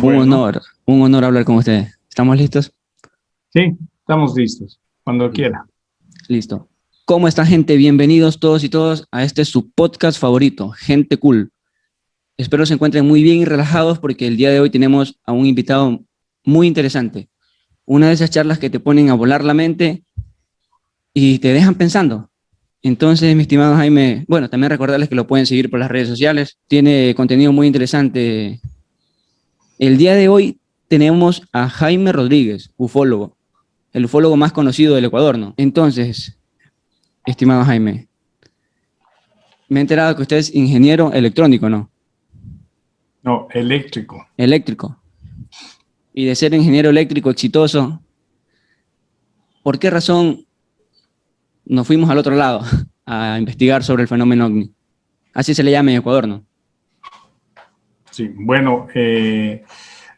Bueno, Un honor hablar con ustedes. ¿Estamos listos? sí, estamos listos, cuando quiera. Listo. ¿Cómo está, gente? Bienvenidos todos y todas a este su podcast favorito, Gente Cool. Espero se encuentren muy bien y relajados porque el día de hoy tenemos a un invitado muy interesante. Una de esas charlas que te ponen a volar la mente y te dejan pensando. Entonces, mi estimado Jaime, bueno, también recordarles que lo pueden seguir por las redes sociales. Tiene contenido muy interesante. El día de hoy tenemos a Jaime Rodríguez, ufólogo, el ufólogo más conocido del Ecuador, ¿no? Entonces, estimado Jaime, me he enterado que usted es ingeniero electrónico, ¿no? No, eléctrico. Eléctrico. Y de ser ingeniero eléctrico exitoso, ¿por qué razón nos fuimos al otro lado a investigar sobre el fenómeno OVNI? Así se le llama en Ecuador, ¿no? Sí, bueno,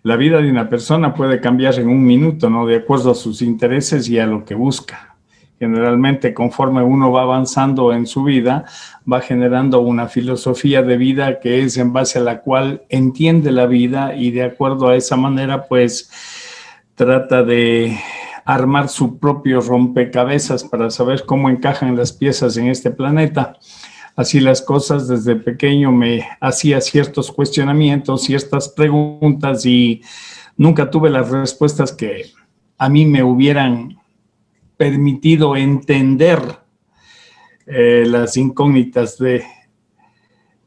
la vida de una persona puede cambiar en un minuto, ¿no? De acuerdo a sus intereses y a lo que busca. Generalmente, conforme uno va avanzando en su vida, va generando una filosofía de vida que es en base a la cual entiende la vida y de acuerdo a esa manera, pues, trata de armar su propio rompecabezas para saber cómo encajan las piezas en este planeta. Así las cosas, desde pequeño me hacía ciertos cuestionamientos, ciertas preguntas y nunca tuve las respuestas que a mí me hubieran permitido entender las incógnitas de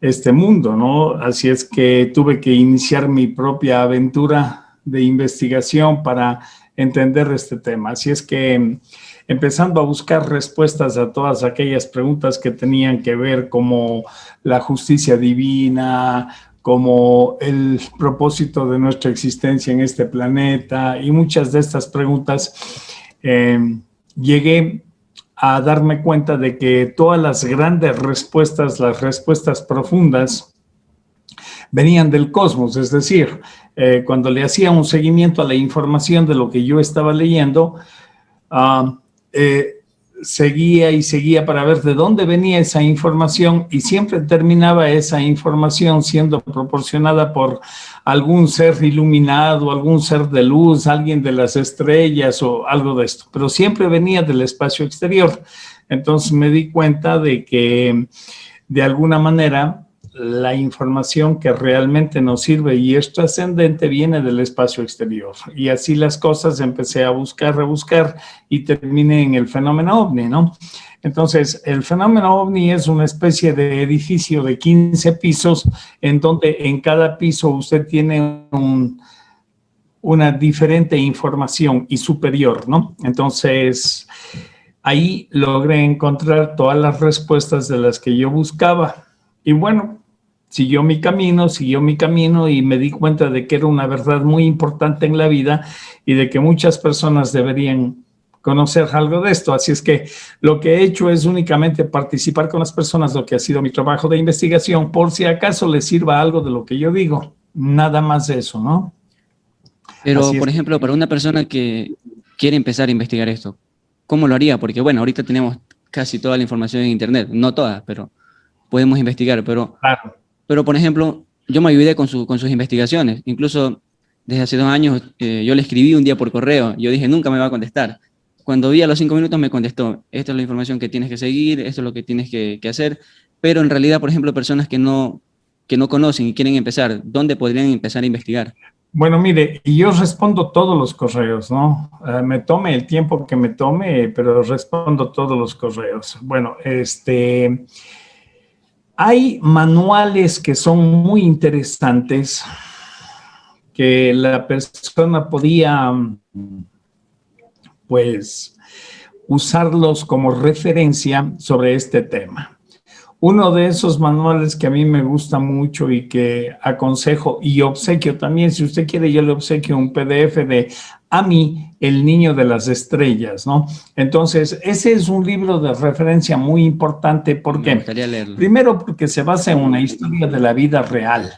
este mundo, ¿no? Así es que tuve que iniciar mi propia aventura de investigación para entender este tema. Así es que empezando a buscar respuestas a todas aquellas preguntas que tenían que ver como la justicia divina, como el propósito de nuestra existencia en este planeta y muchas de estas preguntas, llegué a darme cuenta de que todas las grandes respuestas, las respuestas profundas, venían del cosmos, es decir, cuando le hacía un seguimiento a la información de lo que yo estaba leyendo, seguía y seguía para ver de dónde venía esa información y siempre terminaba esa información siendo proporcionada por algún ser iluminado, algún ser de luz, alguien de las estrellas o algo de esto, pero siempre venía del espacio exterior. Entonces me di cuenta de que de alguna manera la información que realmente nos sirve y es trascendente viene del espacio exterior. Y así las cosas empecé a buscar, rebuscar y terminé en el fenómeno OVNI, ¿no? Entonces, el fenómeno OVNI es una especie de edificio de 15 pisos en donde en cada piso usted tiene una diferente información y superior, ¿no? Entonces, ahí logré encontrar todas las respuestas de las que yo buscaba. Y bueno, siguió mi camino y me di cuenta de que era una verdad muy importante en la vida y de que muchas personas deberían conocer algo de esto. Así es que lo que he hecho es únicamente participar con las personas, lo que ha sido mi trabajo de investigación, por si acaso les sirva algo de lo que yo digo. Nada más de eso, ¿no? Pero, por ejemplo, para una persona que quiere empezar a investigar esto, ¿cómo lo haría? Porque, bueno, ahorita tenemos casi toda la información en Internet, no toda, pero podemos investigar. Claro. Pero por ejemplo, yo me ayudé con sus investigaciones. Incluso desde hace 2 años yo le escribí un día por correo. Yo dije, nunca me va a contestar. Cuando vi a los 5 minutos me contestó, esta es la información que tienes que seguir, esto es lo que tienes que hacer. Pero en realidad, por ejemplo, personas que no conocen y quieren empezar, ¿dónde podrían empezar a investigar? Bueno, mire, y yo respondo todos los correos, ¿no? Me tome el tiempo que me tome, pero respondo todos los correos. Bueno, hay manuales que son muy interesantes que la persona podía, pues, usarlos como referencia sobre este tema. Uno de esos manuales que a mí me gusta mucho y que aconsejo y obsequio también, si usted quiere, yo le obsequio un PDF de Ami, el niño de las estrellas, ¿no? Entonces, ese es un libro de referencia muy importante porque, Me gustaría leerlo. primero, porque se basa en una historia de la vida real.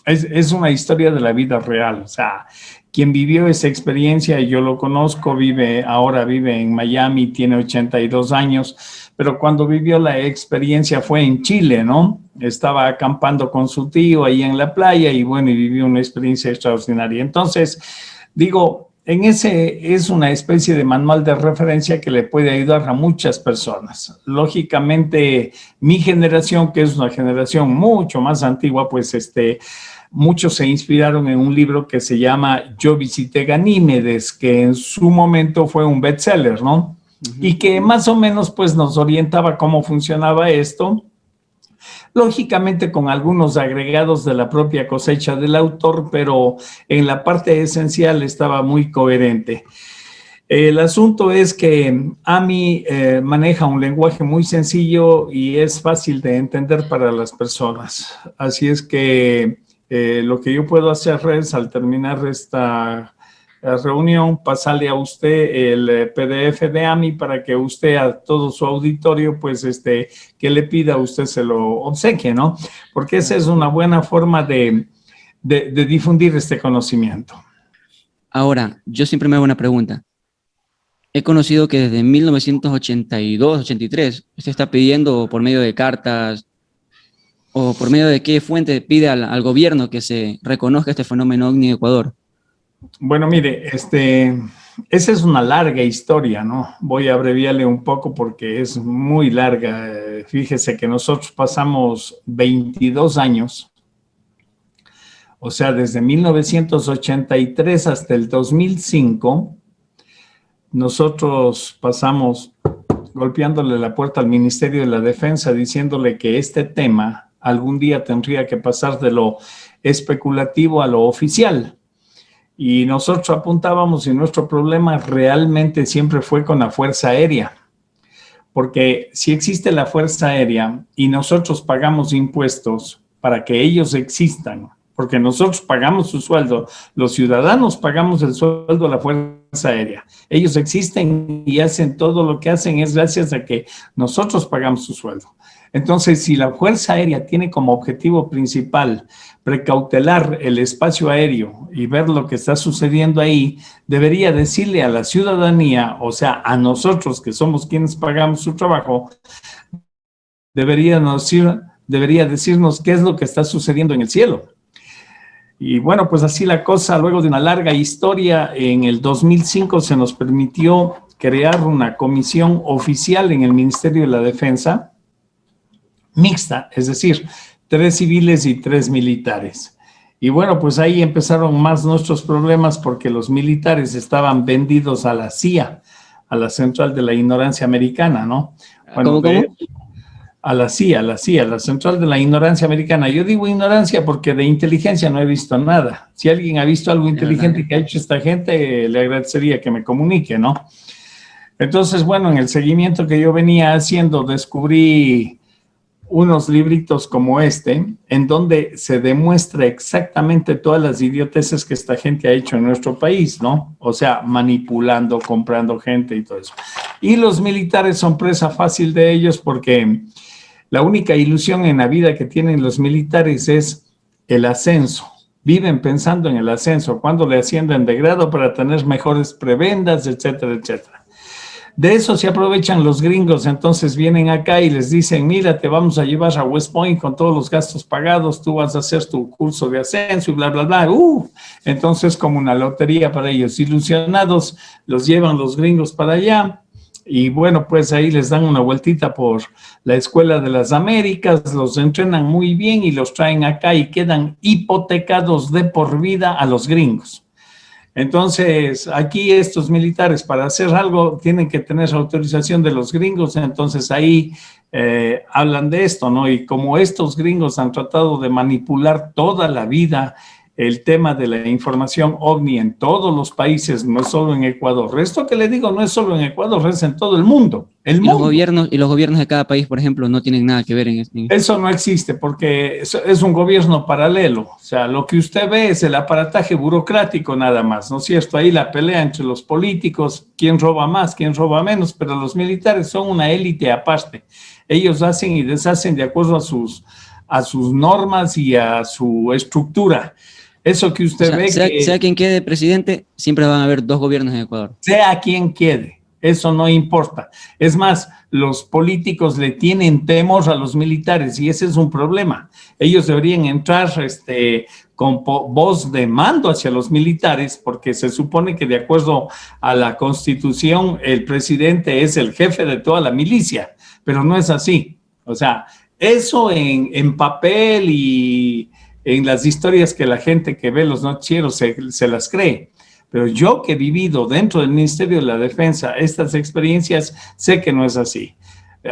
Es una historia de la vida real, o sea, quien vivió esa experiencia, yo lo conozco, ahora vive en Miami, tiene 82 años, pero cuando vivió la experiencia fue en Chile, ¿no? Estaba acampando con su tío ahí en la playa y bueno, y vivió una experiencia extraordinaria. Entonces, digo, en ese es una especie de manual de referencia que le puede ayudar a muchas personas. Lógicamente, mi generación, que es una generación mucho más antigua, pues muchos se inspiraron en un libro que se llama Yo visité Ganímedes, que en su momento fue un bestseller, ¿no? Y que más o menos pues nos orientaba cómo funcionaba esto, lógicamente con algunos agregados de la propia cosecha del autor, pero en la parte esencial estaba muy coherente. El asunto es que AMI maneja un lenguaje muy sencillo y es fácil de entender para las personas. Así es que lo que yo puedo hacer es, al terminar esta reunión, pasarle a usted el PDF de AMI para que usted a todo su auditorio, pues que le pida, usted se lo obsequie, ¿no? Porque esa es una buena forma de difundir este conocimiento. Ahora, yo siempre me hago una pregunta. He conocido que desde 1982, 83, usted está pidiendo por medio de cartas o por medio de qué fuente pide al gobierno que se reconozca este fenómeno ovni en Ecuador. Bueno, mire, esa es una larga historia, ¿no? Voy a abreviarle un poco porque es muy larga. Fíjese que nosotros pasamos 22 años, o sea, desde 1983 hasta el 2005, nosotros pasamos golpeándole la puerta al Ministerio de la Defensa, diciéndole que este tema algún día tendría que pasar de lo especulativo a lo oficial. Y nosotros apuntábamos y nuestro problema realmente siempre fue con la Fuerza Aérea. Porque si existe la Fuerza Aérea y nosotros pagamos impuestos para que ellos existan, porque nosotros pagamos su sueldo, los ciudadanos pagamos el sueldo de la Fuerza Aérea. Ellos existen y hacen todo lo que hacen es gracias a que nosotros pagamos su sueldo. Entonces, si la Fuerza Aérea tiene como objetivo principal precautelar el espacio aéreo y ver lo que está sucediendo ahí, debería decirle a la ciudadanía, o sea, a nosotros que somos quienes pagamos su trabajo, debería decirnos qué es lo que está sucediendo en el cielo. Y bueno, pues así la cosa, luego de una larga historia, en el 2005 se nos permitió crear una comisión oficial en el Ministerio de la Defensa, mixta, es decir, 3 civiles y 3 militares. Y bueno, pues ahí empezaron más nuestros problemas porque los militares estaban vendidos a la CIA, a la Central de la Ignorancia Americana, ¿no? Bueno, ¿Cómo? A la CIA, la Central de la Ignorancia Americana. Yo digo ignorancia porque de inteligencia no he visto nada. Si alguien ha visto algo inteligente que ha hecho esta gente, le agradecería que me comunique, ¿no? Entonces, bueno, en el seguimiento que yo venía haciendo, descubrí unos libritos como en donde se demuestra exactamente todas las idioteces que esta gente ha hecho en nuestro país, ¿no? O sea, manipulando, comprando gente y todo eso. Y los militares son presa fácil de ellos porque la única ilusión en la vida que tienen los militares es el ascenso. Viven pensando en el ascenso, cuando le ascienden de grado para tener mejores prebendas, etcétera, etcétera. De eso se aprovechan los gringos, entonces vienen acá y les dicen, mira, te vamos a llevar a West Point con todos los gastos pagados, tú vas a hacer tu curso de ascenso y bla, bla, bla. Entonces, como una lotería para ellos. Ilusionados, los llevan los gringos para allá y bueno, pues ahí les dan una vueltita por la Escuela de las Américas, los entrenan muy bien y los traen acá y quedan hipotecados de por vida a los gringos. Entonces, aquí estos militares para hacer algo tienen que tener autorización de los gringos, entonces ahí hablan de esto, ¿no? Y como estos gringos han tratado de manipular toda la vida el tema de la información OVNI en todos los países, no solo en Ecuador. Esto que le digo no es solo en Ecuador, es en todo el mundo. Y los gobiernos de cada país, por ejemplo, no tienen nada que ver en esto. Eso no existe porque es un gobierno paralelo. O sea, lo que usted ve es el aparataje burocrático nada más, ¿no es cierto? Ahí la pelea entre los políticos, quién roba más, quién roba menos, pero los militares son una élite aparte. Ellos hacen y deshacen de acuerdo a sus normas y a su estructura. Eso que usted ve sea quien quede presidente, siempre van a haber 2 gobiernos en Ecuador. Sea quien quede. eso no importa. Es más, los políticos le tienen temor a los militares y ese es un problema. Ellos deberían entrar con voz de mando hacia los militares, porque se supone que de acuerdo a la Constitución el presidente es el jefe de toda la milicia, pero no es así. O sea, eso en papel y en las historias que la gente que ve los noticieros se las cree. Pero yo que he vivido dentro del Ministerio de la Defensa estas experiencias, sé que no es así.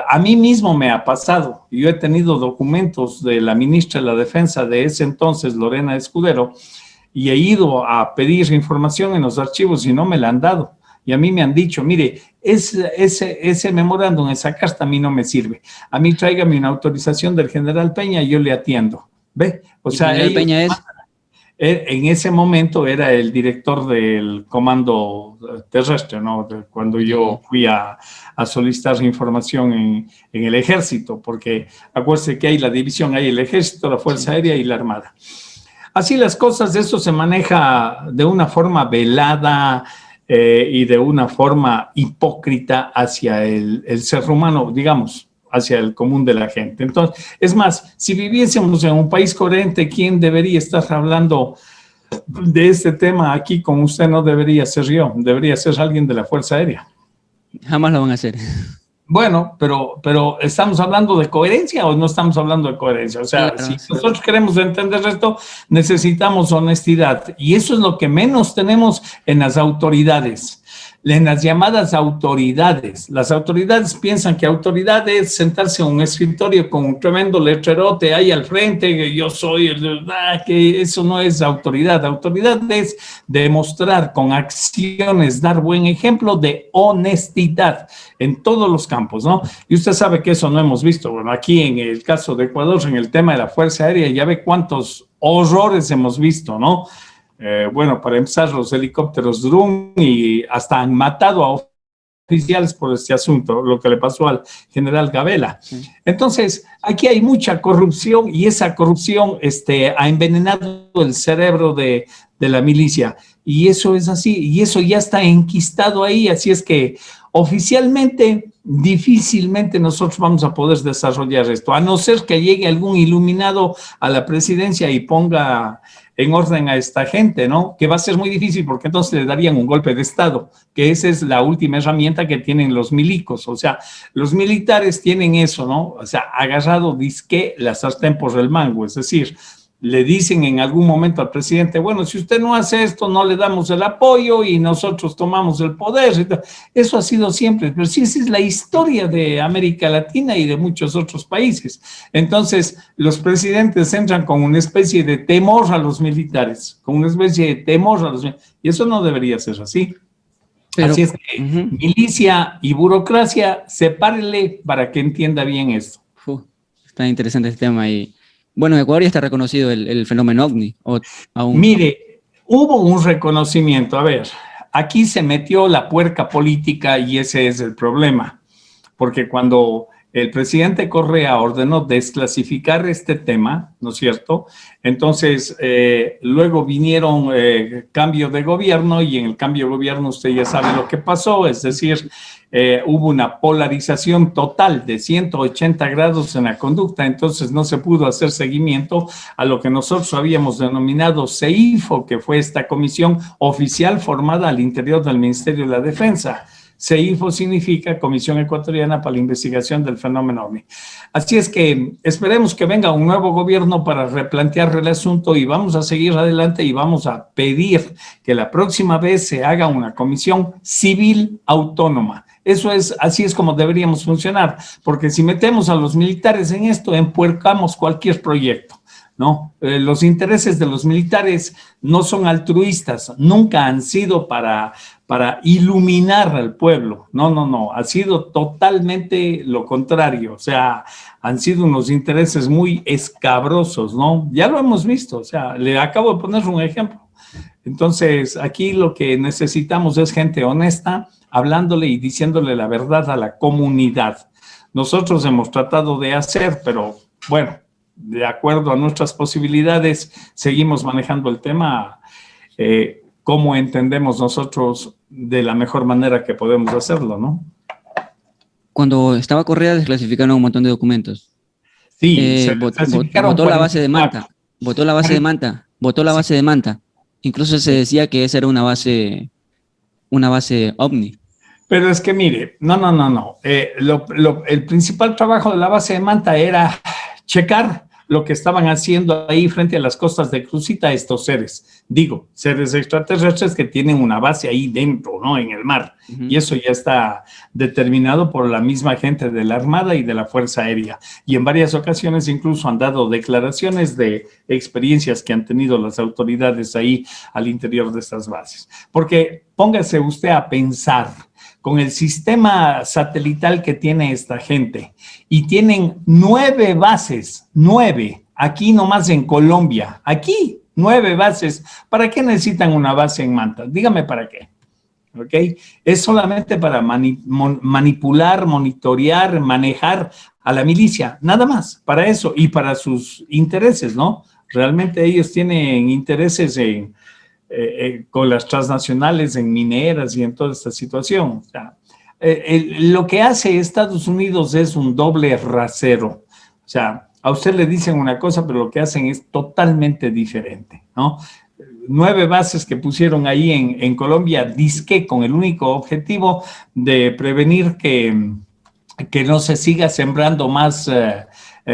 A mí mismo me ha pasado. Yo he tenido documentos de la ministra de la Defensa de ese entonces, Lorena Escudero, y he ido a pedir información en los archivos y no me la han dado. Y a mí me han dicho, mire, ese memorándum, esa carta a mí no me sirve. A mí tráigame una autorización del general Peña y yo le atiendo. ¿Ve? O sea, el general Peña es... En ese momento era el director del comando terrestre, ¿no? Cuando yo fui a solicitar información en el ejército, porque acuérdense que hay la división, hay el ejército, la Fuerza Aérea y la Armada. Así las cosas, eso se maneja de una forma velada y de una forma hipócrita hacia el ser humano, digamos, hacia el común de la gente. Entonces, es más, si viviésemos en un país coherente, ¿quién debería estar hablando de este tema aquí con usted? No debería ser yo, debería ser alguien de la Fuerza Aérea. Jamás lo van a hacer. Bueno, pero ¿estamos hablando de coherencia o no estamos hablando de coherencia? O sea, claro, si nosotros queremos entender esto, necesitamos honestidad. Y eso es lo que menos tenemos en las autoridades. En las llamadas autoridades. Las autoridades piensan que autoridad es sentarse en un escritorio con un tremendo letrerote ahí al frente, que yo soy que eso no es autoridad. Autoridad es demostrar con acciones, dar buen ejemplo de honestidad en todos los campos, ¿no? Y usted sabe que eso no hemos visto. Bueno, aquí en el caso de Ecuador, en el tema de la Fuerza Aérea, ya ve cuántos horrores hemos visto, ¿no? Bueno, para empezar, los helicópteros Drum y hasta han matado a oficiales por este asunto, lo que le pasó al general Gabela. Sí. Entonces, aquí hay mucha corrupción y esa corrupción ha envenenado el cerebro de la milicia. Y eso es así, y eso ya está enquistado ahí, así es que oficialmente difícilmente nosotros vamos a poder desarrollar esto, a no ser que llegue algún iluminado a la presidencia y ponga en orden a esta gente, ¿no? Que va a ser muy difícil porque entonces le darían un golpe de Estado, que esa es la última herramienta que tienen los milicos. O sea, los militares tienen eso, ¿no? O sea, agarrado disque la sartén por el mango, es decir, le dicen en algún momento al presidente, bueno, si usted no hace esto, no le damos el apoyo y nosotros tomamos el poder. Eso ha sido siempre, pero sí, esa es la historia de América Latina y de muchos otros países. Entonces, los presidentes entran con una especie de temor a los militares, con una especie de temor a los militares, y eso no debería ser así. Pero, así es que milicia y burocracia, sepárenle para que entienda bien esto. Está interesante este tema y... Bueno, en Ecuador ya está reconocido el fenómeno OVNI. ¿O aún? Mire, hubo un reconocimiento. A ver, aquí se metió la puerca política y ese es el problema. Porque cuando el presidente Correa ordenó desclasificar este tema, ¿no es cierto? Entonces, luego vinieron cambio de gobierno y en el cambio de gobierno usted ya sabe lo que pasó, es decir, hubo una polarización total de 180 grados en la conducta, entonces no se pudo hacer seguimiento a lo que nosotros habíamos denominado CEIFO, que fue esta comisión oficial formada al interior del Ministerio de la Defensa. CEIFO significa Comisión Ecuatoriana para la Investigación del Fenómeno OVNI. Así es que esperemos que venga un nuevo gobierno para replantear el asunto y vamos a seguir adelante y vamos a pedir que la próxima vez se haga una comisión civil autónoma. Eso es, así es como deberíamos funcionar, porque si metemos a los militares en esto, empuercamos cualquier proyecto, ¿no? Los intereses de los militares no son altruistas, nunca han sido para iluminar al pueblo, no, ha sido totalmente lo contrario, o sea, han sido unos intereses muy escabrosos, ¿no? Ya lo hemos visto, o sea, le acabo de poner un ejemplo. Entonces, aquí lo que necesitamos es gente honesta, hablándole y diciéndole la verdad a la comunidad. Nosotros hemos tratado de hacer, pero bueno, de acuerdo a nuestras posibilidades, seguimos manejando el tema cómo entendemos nosotros de la mejor manera que podemos hacerlo, ¿no? Cuando estaba Correa desclasificaron un montón de documentos. Sí, se clasificaron Votó la base de 44. Manta, votó la base de Manta, votó la base de Manta. Incluso se decía que esa era una base OVNI. Pero es que mire, no. El principal trabajo de la base de Manta era checar lo que estaban haciendo ahí frente a las costas de Cruzita estos seres. Digo, seres extraterrestres que tienen una base ahí dentro, ¿no? En el mar. Uh-huh. Y eso ya está determinado por la misma gente de la Armada y de la Fuerza Aérea. Y en varias ocasiones incluso han dado declaraciones de experiencias que han tenido las autoridades ahí al interior de estas bases. Porque póngase usted a pensar, con el sistema satelital que tiene esta gente, y tienen 9 bases, 9, aquí nomás en Colombia, aquí 9 bases. ¿Para qué necesitan una base en Manta? Dígame para qué. ¿Ok? Es solamente para manipular, monitorear, manejar a la milicia, nada más, para eso y para sus intereses, ¿no? Realmente ellos tienen intereses con las transnacionales en mineras y en toda esta situación. O sea, lo que hace Estados Unidos es un doble rasero. O sea, a usted le dicen una cosa, pero lo que hacen es totalmente diferente, ¿no? 9 bases que pusieron ahí en Colombia, disque con el único objetivo de prevenir que no se siga sembrando más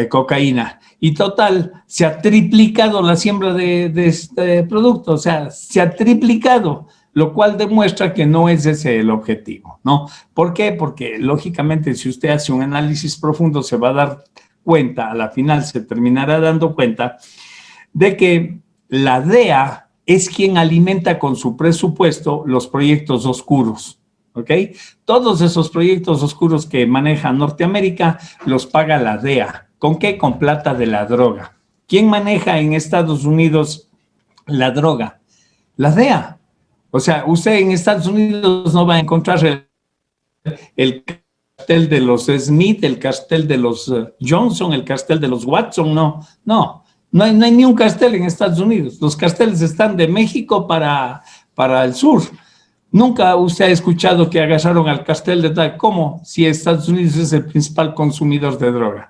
cocaína. Y total, se ha triplicado la siembra de este producto, o sea, se ha triplicado, lo cual demuestra que no es ese el objetivo, ¿no? ¿Por qué? Porque lógicamente si usted hace un análisis profundo se va a dar cuenta, a la final se terminará dando cuenta de que la DEA es quien alimenta con su presupuesto los proyectos oscuros. ¿Ok? Todos esos proyectos oscuros que maneja Norteamérica los paga la DEA. ¿Con qué? Con plata de la droga. ¿Quién maneja en Estados Unidos la droga? La DEA. O sea, usted en Estados Unidos no va a encontrar el cartel de los Smith, el cartel de los Johnson, el cartel de los Watson, no hay ni un cartel en Estados Unidos. Los carteles están de México para el sur. Nunca usted ha escuchado que agarraron al cartel de tal. ¿Cómo? Si Estados Unidos es el principal consumidor de droga.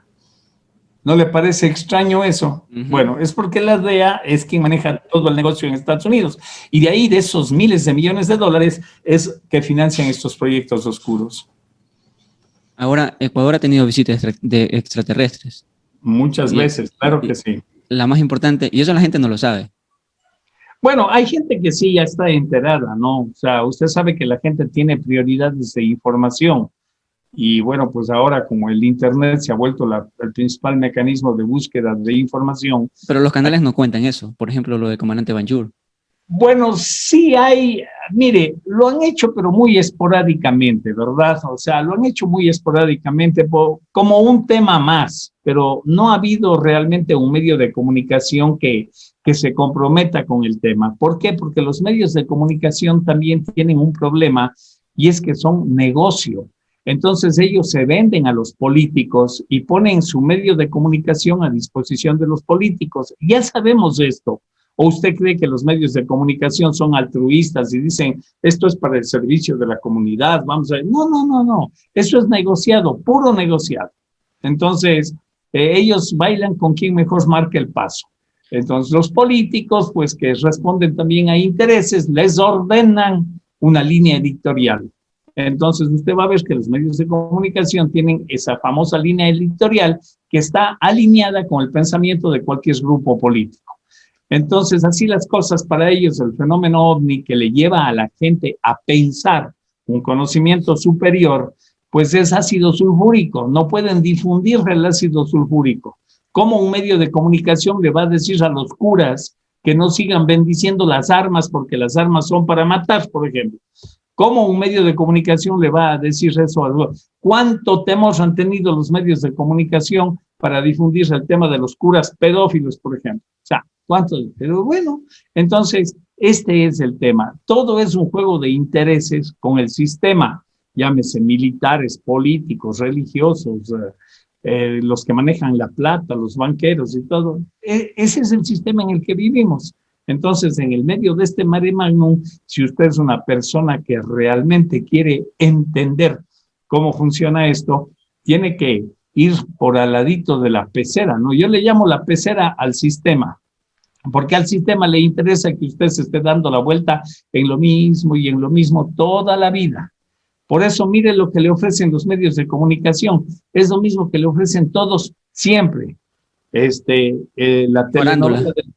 ¿No le parece extraño eso? Uh-huh. Bueno, es porque la DEA es quien maneja todo el negocio en Estados Unidos. Y de ahí, de esos miles de millones de dólares, es que financian estos proyectos oscuros. Ahora, Ecuador ha tenido visitas de extraterrestres. Muchas veces, claro que sí. La más importante, y eso la gente no lo sabe. Bueno, hay gente que sí ya está enterada, ¿no? O sea, usted sabe que la gente tiene prioridades de información. Y bueno, pues ahora como el Internet se ha vuelto el principal mecanismo de búsqueda de información. Pero los canales no cuentan eso, por ejemplo, lo de Comandante Banjur. Bueno, sí hay, mire, lo han hecho pero muy esporádicamente, ¿verdad? O sea, lo han hecho muy esporádicamente como un tema más, pero no ha habido realmente un medio de comunicación que se comprometa con el tema. ¿Por qué? Porque los medios de comunicación también tienen un problema y es que son negocio. Entonces ellos se venden a los políticos y ponen su medio de comunicación a disposición de los políticos. Ya sabemos esto. ¿O usted cree que los medios de comunicación son altruistas y dicen, esto es para el servicio de la comunidad, vamos a ver? No. Eso es negociado, puro negociado. Entonces, ellos bailan con quien mejor marca el paso. Entonces, los políticos, pues que responden también a intereses, les ordenan una línea editorial. Entonces, usted va a ver que los medios de comunicación tienen esa famosa línea editorial que está alineada con el pensamiento de cualquier grupo político. Entonces, así las cosas para ellos, el fenómeno OVNI que le lleva a la gente a pensar un conocimiento superior, pues es ácido sulfúrico. No pueden difundir el ácido sulfúrico. ¿Cómo un medio de comunicación le va a decir a los curas que no sigan bendiciendo las armas porque las armas son para matar, por ejemplo? ¿Cómo un medio de comunicación le va a decir eso a los? ¿Cuánto temor han tenido los medios de comunicación para difundir el tema de los curas pedófilos, por ejemplo? O sea, ¿cuánto? Pero bueno, entonces, este es el tema. Todo es un juego de intereses con el sistema, llámese militares, políticos, religiosos, los que manejan la plata, los banqueros y todo. Ese es el sistema en el que vivimos. Entonces, en el medio de este mare magnum, si usted es una persona que realmente quiere entender cómo funciona esto, tiene que ir por al ladito de la pecera, ¿no? Yo le llamo la pecera al sistema, porque al sistema le interesa que usted se esté dando la vuelta en lo mismo y en lo mismo toda la vida. Por eso, mire lo que le ofrecen los medios de comunicación. Es lo mismo que le ofrecen todos siempre. La telenovela del,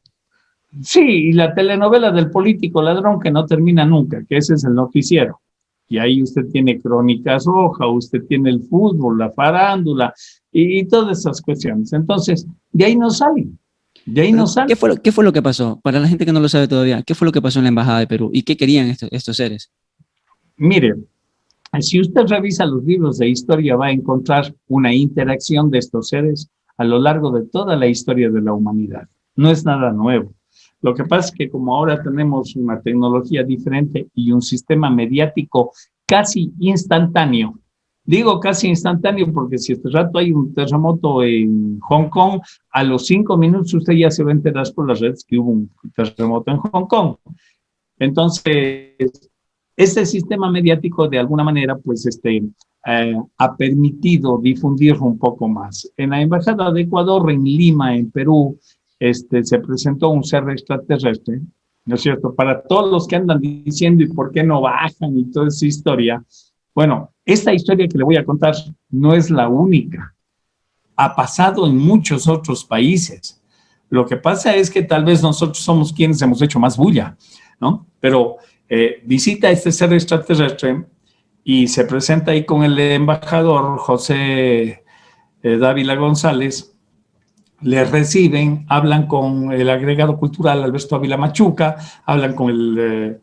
sí, y la telenovela del político ladrón que no termina nunca, que ese es el noticiero. Y ahí usted tiene Crónicas Rojas, usted tiene el fútbol, la farándula y todas esas cuestiones. Entonces, de ahí no salen. De ahí no salen. ¿Qué fue lo que pasó? Para la gente que no lo sabe todavía, ¿qué fue lo que pasó en la Embajada de Perú? ¿Y qué querían estos seres? Mire, si usted revisa los libros de historia, va a encontrar una interacción de estos seres a lo largo de toda la historia de la humanidad. No es nada nuevo. Lo que pasa es que como ahora tenemos una tecnología diferente y un sistema mediático casi instantáneo, digo casi instantáneo porque si este rato hay un terremoto en Hong Kong, a los 5 minutos usted ya se va a enterar por las redes que hubo un terremoto en Hong Kong. Entonces, este sistema mediático de alguna manera pues ha permitido difundir un poco más. En la Embajada de Ecuador, en Lima, en Perú, se presentó un ser extraterrestre, ¿no es cierto? Para todos los que andan diciendo y por qué no bajan y toda esa historia. Bueno, esta historia que le voy a contar no es la única. Ha pasado en muchos otros países. Lo que pasa es que tal vez nosotros somos quienes hemos hecho más bulla, ¿no? Pero visita a este ser extraterrestre y se presenta ahí con el embajador José Dávila González. Le reciben, hablan con el agregado cultural Alberto Ávila Machuca, hablan con el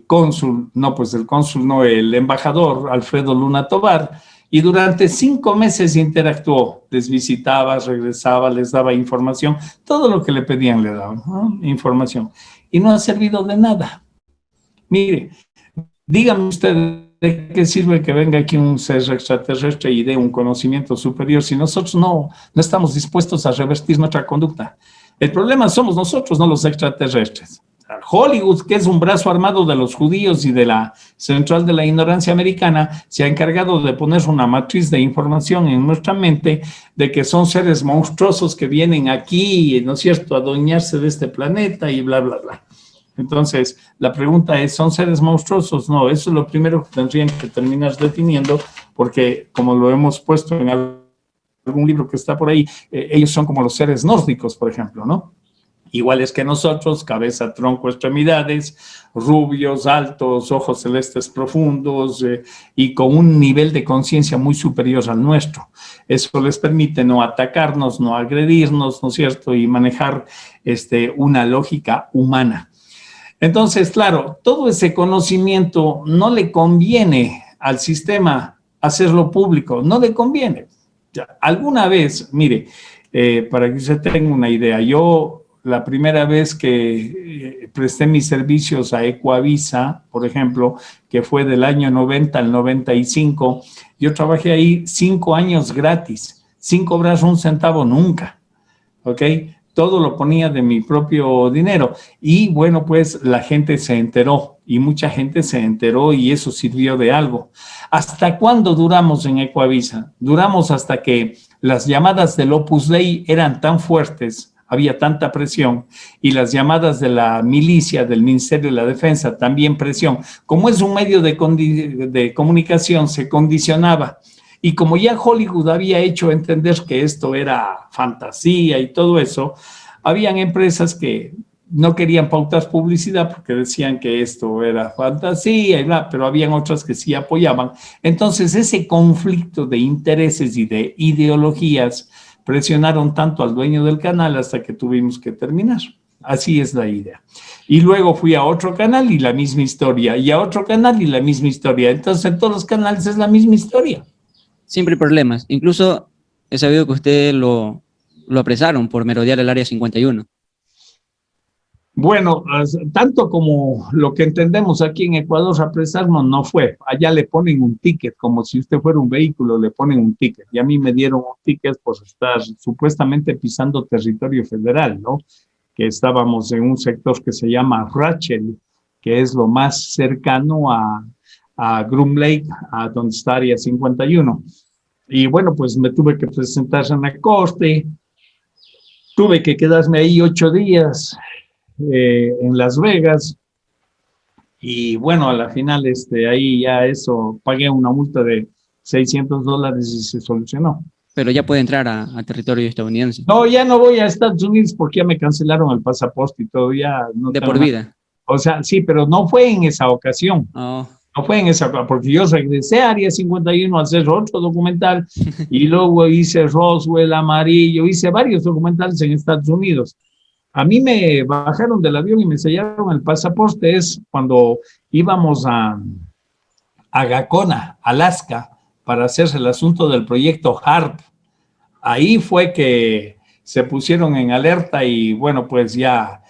cónsul, no, pues el cónsul no, el embajador Alfredo Luna Tovar, y durante 5 meses interactuó, les visitaba, regresaba, les daba información, todo lo que le pedían le daban, ¿no? Información, y no ha servido de nada. Mire, dígame usted, ¿de qué sirve que venga aquí un ser extraterrestre y dé un conocimiento superior si nosotros no estamos dispuestos a revertir nuestra conducta? El problema somos nosotros, no los extraterrestres. Hollywood, que es un brazo armado de los judíos y de la central de la ignorancia americana, se ha encargado de poner una matriz de información en nuestra mente de que son seres monstruosos que vienen aquí, ¿no es cierto?, a adueñarse de este planeta y bla, bla, bla. Entonces, la pregunta es, ¿son seres monstruosos? No, eso es lo primero que tendrían que terminar definiendo, porque como lo hemos puesto en algún libro que está por ahí, ellos son como los seres nórdicos, por ejemplo, ¿no? Iguales que nosotros, cabeza, tronco, extremidades, rubios, altos, ojos celestes profundos y con un nivel de conciencia muy superior al nuestro. Eso les permite no atacarnos, no agredirnos, ¿no es cierto? Y manejar una lógica humana. Entonces, claro, todo ese conocimiento no le conviene al sistema hacerlo público, no le conviene. Alguna vez, mire, para que usted tenga una idea, yo la primera vez que presté mis servicios a Ecuavisa, por ejemplo, que fue del año 90 al 95, yo trabajé ahí 5 años gratis, sin cobrar un centavo nunca, ¿ok? Todo lo ponía de mi propio dinero. Y bueno, pues la gente se enteró y mucha gente se enteró y eso sirvió de algo. ¿Hasta cuándo duramos en Ecuavisa? Duramos hasta que las llamadas del Opus Dei eran tan fuertes, había tanta presión, y las llamadas de la milicia, del Ministerio de la Defensa, también presión. Como es un medio de comunicación, se condicionaba. Y como ya Hollywood había hecho entender que esto era fantasía y todo eso, habían empresas que no querían pautar publicidad porque decían que esto era fantasía, y bla, pero habían otras que sí apoyaban. Entonces, ese conflicto de intereses y de ideologías presionaron tanto al dueño del canal hasta que tuvimos que terminar. Así es la idea. Y luego fui a otro canal y la misma historia, y a otro canal y la misma historia. Entonces, en todos los canales es la misma historia. Siempre hay problemas. Incluso he sabido que usted lo apresaron por merodear el área 51. Bueno, tanto como lo que entendemos aquí en Ecuador, apresarnos no fue. Allá le ponen un ticket, como si usted fuera un vehículo, le ponen un ticket. Y a mí me dieron un ticket por estar supuestamente pisando territorio federal, ¿no? que estábamos en un sector que se llama Rachel, que es lo más cercano a Groom Lake, a donde está Área 51. Y bueno, pues me tuve que presentar en la corte, tuve que quedarme ahí 8 días en Las Vegas. Y bueno, a la final, ahí ya eso, pagué una multa de $600 y se solucionó. Pero ya puede entrar a territorio estadounidense. No, ya no voy a Estados Unidos porque ya me cancelaron el pasaporte y todo, ya no De tengo por nada. vida. O sea, sí, pero no fue en esa ocasión. Oh. No fue en esa ocasión, porque yo regresé a Área 51 a hacer otro documental y luego hice Roswell, Amarillo, hice varios documentales en Estados Unidos. A mí me bajaron del avión y me sellaron el pasaporte, es cuando íbamos a Gacona, Alaska, para hacer el asunto del proyecto HARP. Ahí fue que se pusieron en alerta y bueno, pues ya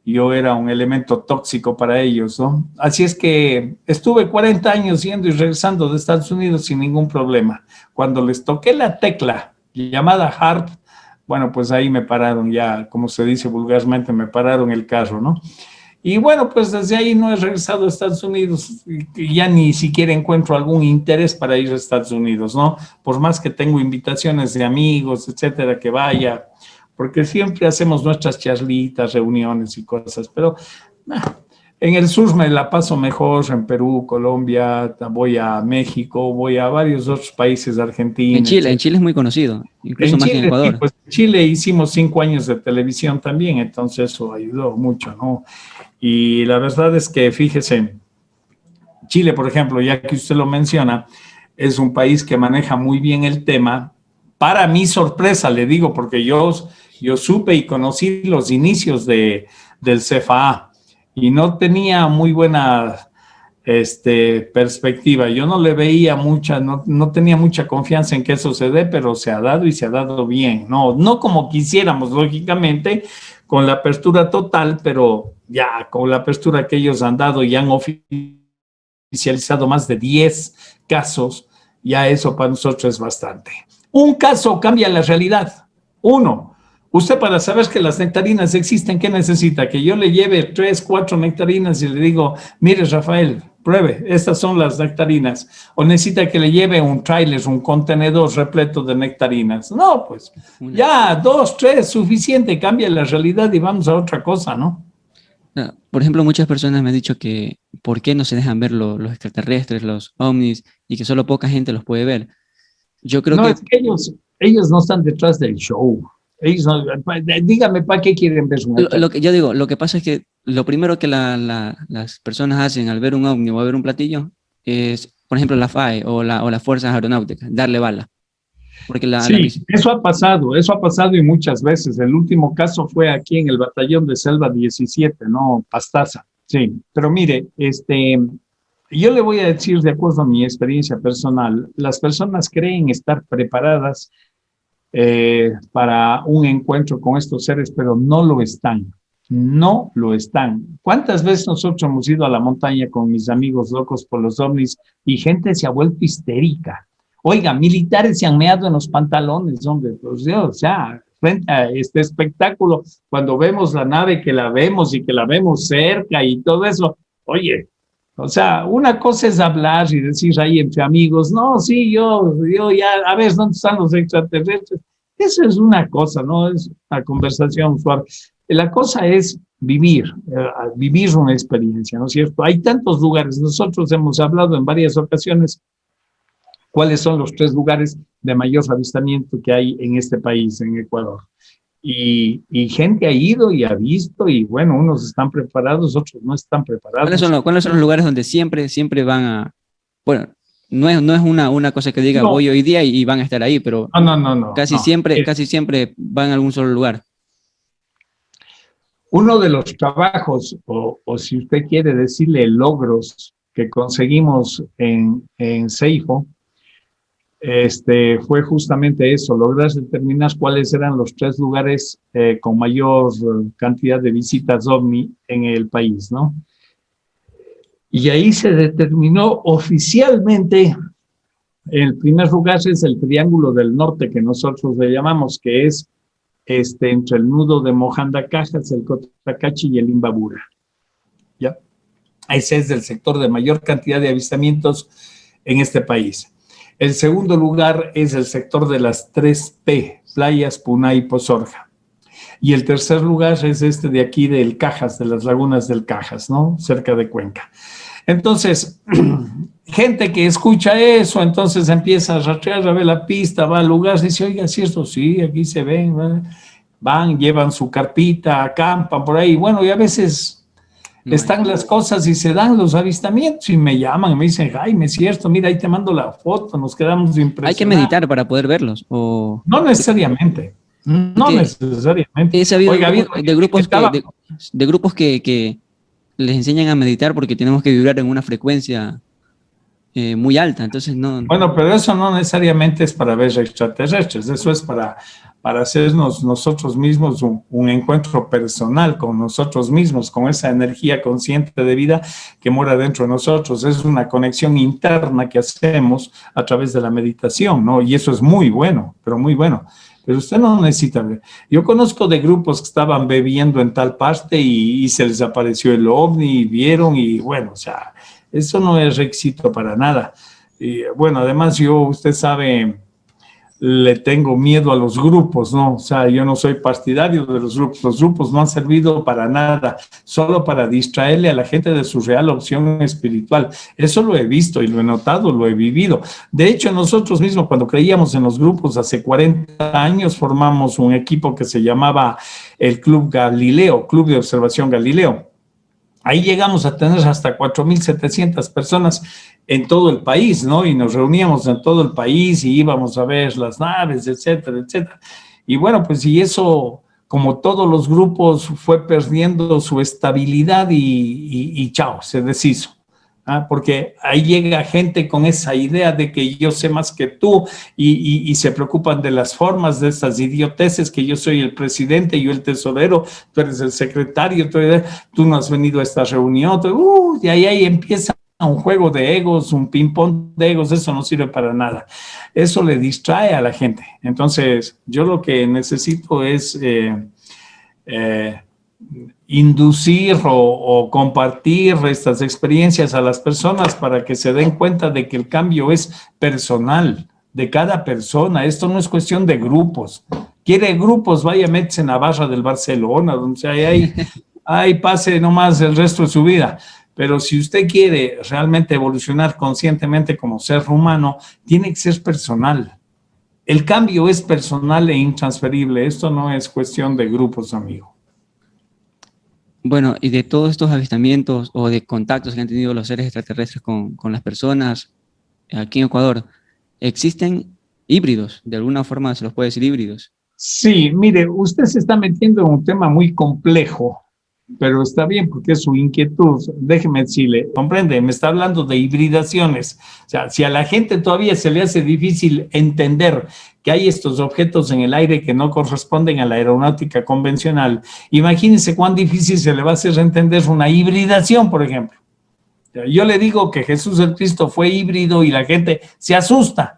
yo era un elemento tóxico para ellos, ¿no? Así es que estuve 40 años yendo y regresando de Estados Unidos sin ningún problema. Cuando les toqué la tecla llamada HARP, bueno, pues ahí me pararon ya, como se dice vulgarmente, me pararon el carro, ¿no? Y bueno, pues desde ahí no he regresado a Estados Unidos y ya ni siquiera encuentro algún interés para ir a Estados Unidos, ¿no? Por más que tengo invitaciones de amigos, etcétera, que vaya, porque siempre hacemos nuestras charlitas, reuniones y cosas, pero en el sur me la paso mejor, en Perú, Colombia, voy a México, voy a varios otros países, Argentina. En Chile es muy conocido, incluso En más que en Chile, sí, Ecuador. pues en Chile hicimos 5 años de televisión también, entonces eso ayudó mucho, ¿no? Y la verdad es que, fíjese, Chile, por ejemplo, ya que usted lo menciona, es un país que maneja muy bien el tema. Para mi sorpresa, le digo, porque yo supe y conocí los inicios del CFA y no tenía muy buena perspectiva. Yo no le veía mucha, no tenía mucha confianza en que eso se dé, pero se ha dado y se ha dado bien. No como quisiéramos, lógicamente, con la apertura total, pero ya con la apertura que ellos han dado y han oficializado más de 10 casos, ya eso para nosotros es bastante. Un caso cambia la realidad. Uno, usted para saber que las nectarinas existen, ¿qué necesita? Que yo le lleve 3, 4 nectarinas y le digo, mire Rafael, pruebe, estas son las nectarinas. O necesita que le lleve un tráiler, un contenedor repleto de nectarinas. No, pues ya 2, 3, suficiente, cambia la realidad y vamos a otra cosa, ¿no? Por ejemplo, muchas personas me han dicho que ¿por qué no se dejan ver los extraterrestres, los ovnis, y que solo poca gente los puede ver? Yo creo No, que es que ellos no están detrás del show. Ellos no, dígame, ¿para qué quieren ver un lo que yo digo, lo que pasa es que lo primero que las personas hacen al ver un ovni o a ver un platillo es, por ejemplo, la FAE o las fuerzas aeronáuticas, darle bala. Porque Sí, eso ha pasado y muchas veces. El último caso fue aquí en el batallón de Selva 17, ¿no? Pastaza. Sí, pero mire, yo le voy a decir, de acuerdo a mi experiencia personal, las personas creen estar preparadas para un encuentro con estos seres, pero no lo están. No lo están. ¿Cuántas veces nosotros hemos ido a la montaña con mis amigos locos por los ovnis y gente se ha vuelto histérica? Oiga, militares se han meado en los pantalones, hombre, pues Dios, o sea, frente a este espectáculo, cuando vemos la nave que la vemos y que la vemos cerca y todo eso, oye, o sea, una cosa es hablar y decir ahí entre amigos, no, sí, yo ya, a ver, ¿dónde están los extraterrestres? Eso es una cosa, ¿no? Es una conversación suave. La cosa es vivir una experiencia, ¿no es cierto? Hay tantos lugares, nosotros hemos hablado en varias ocasiones cuáles son los 3 lugares de mayor avistamiento que hay en este país, en Ecuador. Y gente ha ido y ha visto, y bueno, unos están preparados, otros no están preparados. ¿Cuáles son los lugares donde siempre van a... Bueno, no es una cosa que diga voy hoy día y van a estar ahí, pero casi siempre van a algún solo lugar. Uno de los trabajos, o si usted quiere decirle logros que conseguimos en Seifo, fue justamente eso, lograr determinar cuáles eran los 3 lugares con mayor cantidad de visitas OVNI en el país, ¿no? Y ahí se determinó oficialmente, el primer lugar es el Triángulo del Norte, que nosotros le llamamos, que es entre el nudo de Mojandacajas, el Cotacachi y el Imbabura. ¿Ya? Ese es el sector de mayor cantidad de avistamientos en este país. El segundo lugar es el sector de las 3P, Playas, Puná y Pozorja. Y el tercer lugar es este de aquí del Cajas, de las lagunas del Cajas, ¿no? Cerca de Cuenca. Entonces, gente que escucha eso, entonces empieza a rastrear, a ver la pista, va al lugar, dice, oiga, ¿es cierto? Sí, aquí se ven, van, llevan su carpita, acampan por ahí. Bueno, y a veces están las cosas y se dan los avistamientos y me llaman y me dicen, Jaime, es cierto, mira, ahí te mando la foto, nos quedamos impresionados. ¿Hay que meditar para poder verlos? ¿O? No necesariamente. No necesariamente. He sabido de grupos que les enseñan a meditar porque tenemos que vibrar en una frecuencia muy alta, entonces no... Bueno, pero eso no necesariamente es para ver extraterrestres, eso es para hacernos nosotros mismos un encuentro personal con nosotros mismos, con esa energía consciente de vida que mora dentro de nosotros. Es una conexión interna que hacemos a través de la meditación, ¿no? Y eso es muy bueno, pero muy bueno. Pero usted no necesita ver. Yo conozco de grupos que estaban bebiendo en tal parte y se les apareció el ovni y vieron y bueno, o sea, eso no es éxito para nada. Y bueno, además usted sabe, le tengo miedo a los grupos, ¿no? O sea, yo no soy partidario de los grupos no han servido para nada, solo para distraerle a la gente de su real opción espiritual. Eso lo he visto y lo he notado, lo he vivido. De hecho, nosotros mismos cuando creíamos en los grupos hace 40 años formamos un equipo que se llamaba el Club Galileo, Club de Observación Galileo. Ahí llegamos a tener hasta 4,700 personas en todo el país, ¿no? Y nos reuníamos en todo el país y íbamos a ver las naves, etcétera, etcétera. Y bueno, pues y eso, como todos los grupos, fue perdiendo su estabilidad y chao, se deshizo. Porque ahí llega gente con esa idea de que yo sé más que tú y se preocupan de las formas de estas idioteces, que yo soy el presidente, yo el tesorero, tú eres el secretario, tú no has venido a esta reunión, y ahí empieza un juego de egos, un ping-pong de egos, eso no sirve para nada. Eso le distrae a la gente. Entonces, yo lo que necesito es inducir o compartir estas experiencias a las personas para que se den cuenta de que el cambio es personal, de cada persona. Esto no es cuestión de grupos. Quiere grupos, vaya, métese en la barra del Barcelona, donde sea, ahí pase nomás el resto de su vida. Pero si usted quiere realmente evolucionar conscientemente como ser humano, tiene que ser personal. El cambio es personal e intransferible. Esto no es cuestión de grupos, amigo. Bueno, y de todos estos avistamientos o de contactos que han tenido los seres extraterrestres con las personas aquí en Ecuador, ¿existen híbridos? De alguna forma se los puede decir híbridos. Sí, mire, usted se está metiendo en un tema muy complejo, pero está bien porque es su inquietud. Déjeme decirle, comprende, me está hablando de hibridaciones. O sea, si a la gente todavía se le hace difícil entender que hay estos objetos en el aire que no corresponden a la aeronáutica convencional, imagínense cuán difícil se le va a hacer entender una hibridación, por ejemplo. Yo le digo que Jesús el Cristo fue híbrido y la gente se asusta.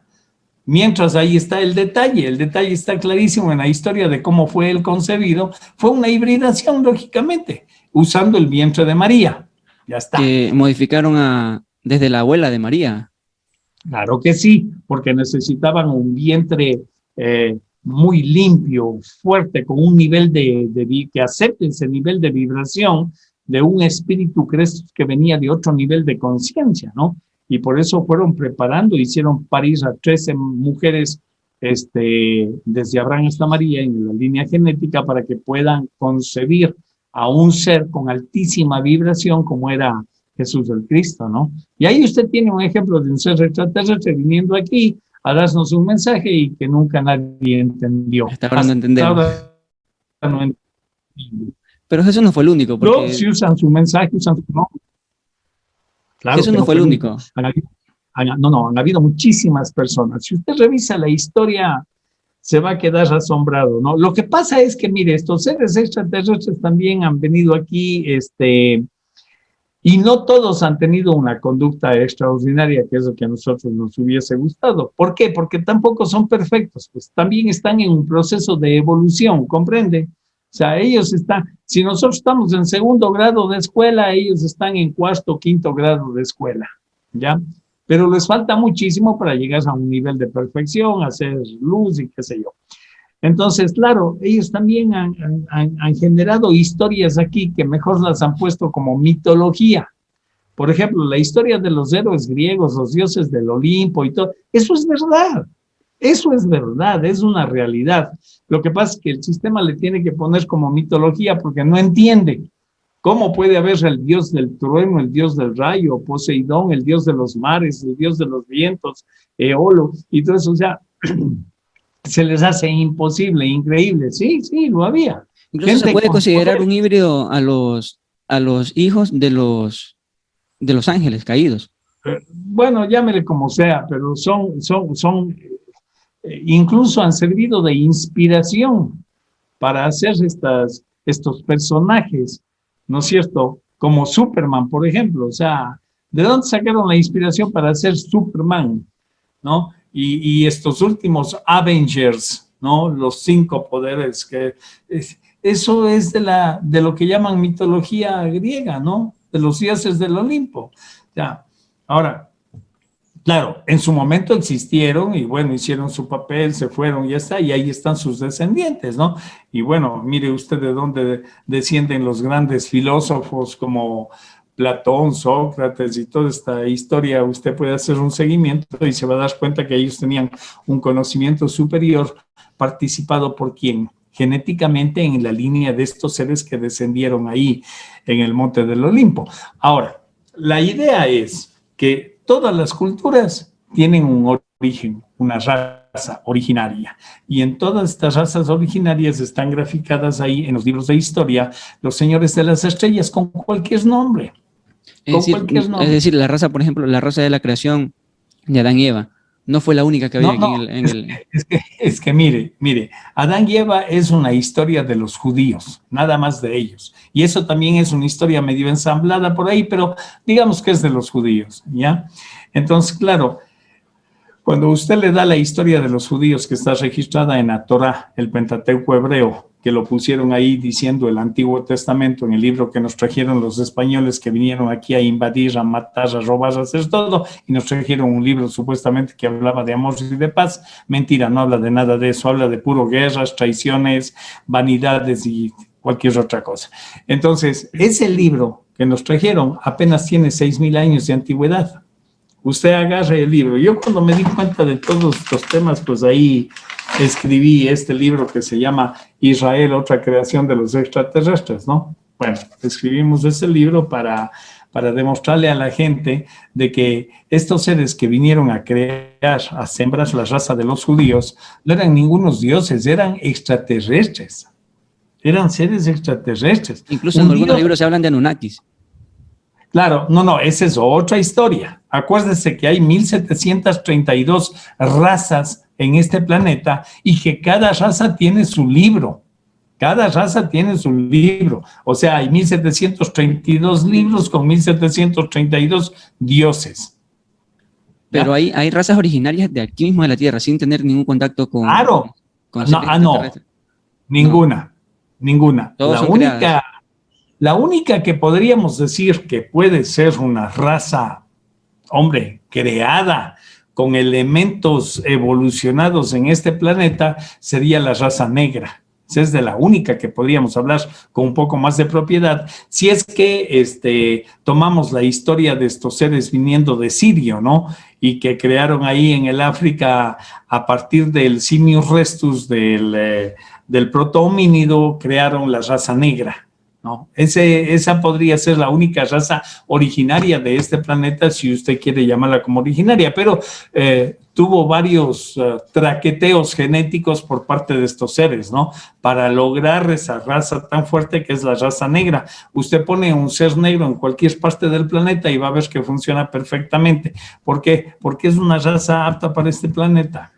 Mientras ahí está el detalle está clarísimo en la historia de cómo fue él concebido, fue una hibridación, lógicamente, usando el vientre de María. Ya está. Que modificaron desde la abuela de María. Claro que sí, porque necesitaban un vientre muy limpio, fuerte, con un nivel que acepte ese nivel de vibración de un espíritu que venía de otro nivel de conciencia, ¿no? Y por eso fueron preparando, hicieron parir a 13 mujeres desde Abraham hasta María en la línea genética para que puedan concebir a un ser con altísima vibración como era Jesús el Cristo, ¿no? Y ahí usted tiene un ejemplo de un ser extraterrestre viniendo aquí a darnos un mensaje y que nunca nadie entendió. Hasta ahora no entendemos. No entiendo. Pero Jesús no fue el único. Porque... No, si usan su mensaje, usan su nombre. Claro, Jesús no fue el único. Han habido muchísimas personas. Si usted revisa la historia, se va a quedar asombrado, ¿no? Lo que pasa es que, mire, estos seres extraterrestres también han venido aquí, Y no todos han tenido una conducta extraordinaria, que es lo que a nosotros nos hubiese gustado. ¿Por qué? Porque tampoco son perfectos, pues también están en un proceso de evolución, ¿comprende? O sea, ellos están, si nosotros estamos en segundo grado de escuela, ellos están en cuarto, quinto grado de escuela, ¿ya? Pero les falta muchísimo para llegar a un nivel de perfección, hacer luz y qué sé yo. Entonces, claro, ellos también han generado historias aquí que mejor las han puesto como mitología. Por ejemplo, la historia de los héroes griegos, los dioses del Olimpo y todo, eso es verdad, es una realidad. Lo que pasa es que el sistema le tiene que poner como mitología porque no entiende cómo puede haber el dios del trueno, el dios del rayo, Poseidón, el dios de los mares, el dios de los vientos, Eolo, y todo eso, o sea, se les hace imposible, increíble. Sí, sí, lo había. Incluso se puede considerar un híbrido a los hijos de los ángeles caídos. Bueno, llámele como sea, pero incluso han servido de inspiración para hacer estos personajes, ¿no es cierto? Como Superman, por ejemplo. O sea, ¿de dónde sacaron la inspiración para hacer Superman? ¿No? Y estos últimos Avengers, ¿no? Los 5 poderes, eso es de lo que llaman mitología griega, ¿no? De los dioses del Olimpo. Ya. Ahora, claro, en su momento existieron y bueno, hicieron su papel, se fueron y ya está, y ahí están sus descendientes, ¿no? Y bueno, mire usted de dónde descienden los grandes filósofos como Platón, Sócrates y toda esta historia. Usted puede hacer un seguimiento y se va a dar cuenta que ellos tenían un conocimiento superior participado por quién, genéticamente en la línea de estos seres que descendieron ahí en el monte del Olimpo. Ahora, la idea es que todas las culturas tienen un origen, una raza originaria. Y en todas estas razas originarias están graficadas ahí en los libros de historia los señores de las estrellas con cualquier nombre. Es decir, la raza, por ejemplo, la raza de la creación de Adán y Eva, no fue la única que había aquí en el... Es que mire, Adán y Eva es una historia de los judíos, nada más de ellos. Y eso también es una historia medio ensamblada por ahí, pero digamos que es de los judíos, ¿ya? Entonces, claro, cuando usted le da la historia de los judíos que está registrada en la Torá, el Pentateuco hebreo, que lo pusieron ahí diciendo el Antiguo Testamento en el libro que nos trajeron los españoles que vinieron aquí a invadir, a matar, a robar, a hacer todo, y nos trajeron un libro supuestamente que hablaba de amor y de paz. Mentira, no habla de nada de eso, habla de puro guerras, traiciones, vanidades y cualquier otra cosa. Entonces, ese libro que nos trajeron apenas tiene 6,000 años de antigüedad. Usted agarre el libro. Yo cuando me di cuenta de todos estos temas, pues ahí escribí este libro que se llama Israel, otra creación de los extraterrestres, ¿no? Bueno, escribimos ese libro para demostrarle a la gente de que estos seres que vinieron a crear, a sembrar la raza de los judíos, no eran ningunos dioses, eran extraterrestres. Eran seres extraterrestres. Incluso en algunos libros se hablan de Anunnakis. Claro, no, esa es otra historia. Acuérdese que hay 1732 razas en este planeta y que cada raza tiene su libro. Cada raza tiene su libro. O sea, hay 1732 libros con 1732 dioses. ¿Ya? Pero hay razas originarias de aquí mismo de la Tierra, sin tener ningún contacto con... Claro. No. Ninguna. Todos son creadas. La única que podríamos decir que puede ser una raza, hombre, creada con elementos evolucionados en este planeta sería la raza negra. Esa es de la única que podríamos hablar con un poco más de propiedad, si es que tomamos la historia de estos seres viniendo de Sirio, ¿no? Y que crearon ahí en el África a partir del Simius restus del protohomínido, crearon la raza negra. ¿No? Esa podría ser la única raza originaria de este planeta, si usted quiere llamarla como originaria, pero tuvo varios traqueteos genéticos por parte de estos seres, ¿no? Para lograr esa raza tan fuerte que es la raza negra. Usted pone un ser negro en cualquier parte del planeta y va a ver que funciona perfectamente. ¿Por qué? Porque es una raza apta para este planeta.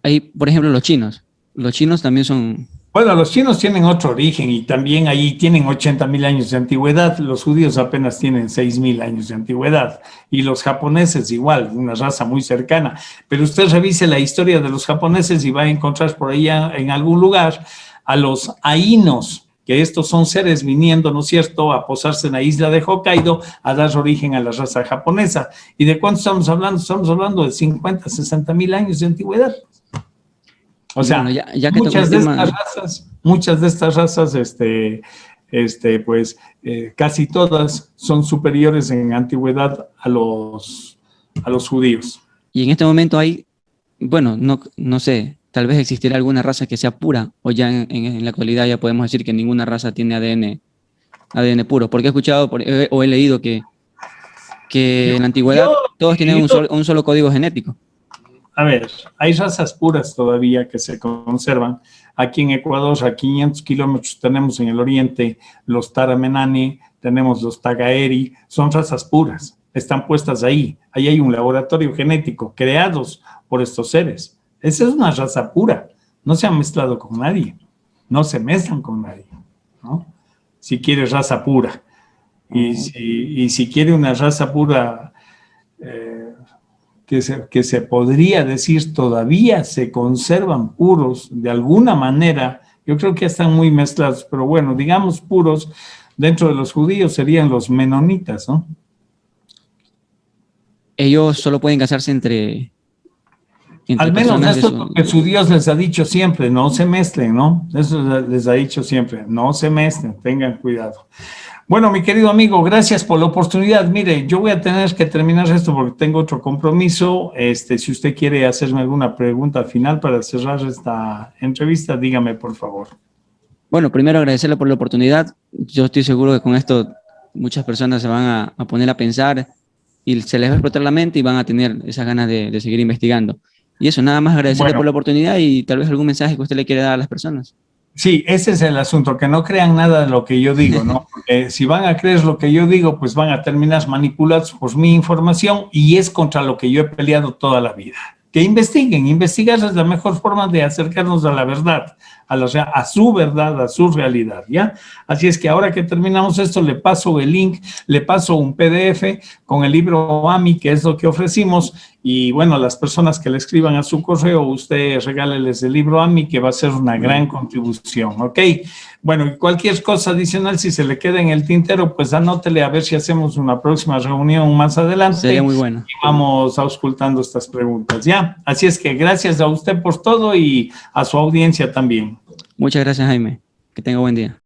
Hay, por ejemplo, los chinos. Los chinos también son Bueno, los chinos tienen otro origen y también ahí tienen 80.000 años de antigüedad. Los judíos apenas tienen 6.000 años de antigüedad. Y los japoneses igual, una raza muy cercana. Pero usted revise la historia de los japoneses y va a encontrar por ahí en algún lugar a los ainos, que estos son seres viniendo, ¿no es cierto?, a posarse en la isla de Hokkaido, a dar origen a la raza japonesa. ¿Y de cuánto estamos hablando? Estamos hablando de 50, 60.000 años de antigüedad. O sea, bueno, ya que tocó el tema... muchas de estas razas, pues casi todas son superiores en antigüedad a los judíos. Y en este momento hay, bueno, no sé, tal vez existirá alguna raza que sea pura, o ya en la actualidad ya podemos decir que ninguna raza tiene ADN puro, porque he escuchado o he leído que en la antigüedad todos tienen un solo código genético. A ver, hay razas puras todavía que se conservan. Aquí en Ecuador, a 500 kilómetros, tenemos en el oriente los Taramenani, tenemos los Tagaeri, son razas puras, están puestas ahí. Ahí hay un laboratorio genético creados por estos seres. Esa es una raza pura, no se han mezclado con nadie, no se mezclan con nadie, ¿no? Si quiere raza pura. Y si quiere una raza pura... que se podría decir todavía se conservan puros de alguna manera, yo creo que están muy mezclados, pero bueno, digamos puros, dentro de los judíos serían los menonitas, ¿no? Ellos solo pueden casarse entre Al menos esto es lo que su Dios les ha dicho siempre, no se mezclen, ¿no? Eso les ha dicho siempre, no se mezclen, tengan cuidado. Bueno, mi querido amigo, gracias por la oportunidad. Mire, yo voy a tener que terminar esto porque tengo otro compromiso. Si usted quiere hacerme alguna pregunta final para cerrar esta entrevista, dígame, por favor. Bueno, primero agradecerle por la oportunidad. Yo estoy seguro que con esto muchas personas se van a poner a pensar y se les va a explotar la mente y van a tener esas ganas de seguir investigando. Y eso, nada más agradecerle por la oportunidad y tal vez algún mensaje que usted le quiera dar a las personas. Sí, ese es el asunto, que no crean nada de lo que yo digo, ¿no? Porque si van a creer lo que yo digo, pues van a terminar manipulados por mi información y es contra lo que yo he peleado toda la vida. Que investiguen, investigar es la mejor forma de acercarnos a la verdad, a su verdad, a su realidad, ¿ya? Así es que ahora que terminamos esto, le paso el link, le paso un PDF con el libro AMI, que es lo que ofrecimos, y bueno, las personas que le escriban a su correo, usted regáleles el libro AMI, que va a ser una gran contribución, ¿ok? Bueno, y cualquier cosa adicional, si se le queda en el tintero, pues anótele a ver si hacemos una próxima reunión más adelante. Sería muy bueno. Y vamos auscultando estas preguntas, ¿ya? Así es que gracias a usted por todo y a su audiencia también. Muchas gracias, Jaime. Que tenga buen día.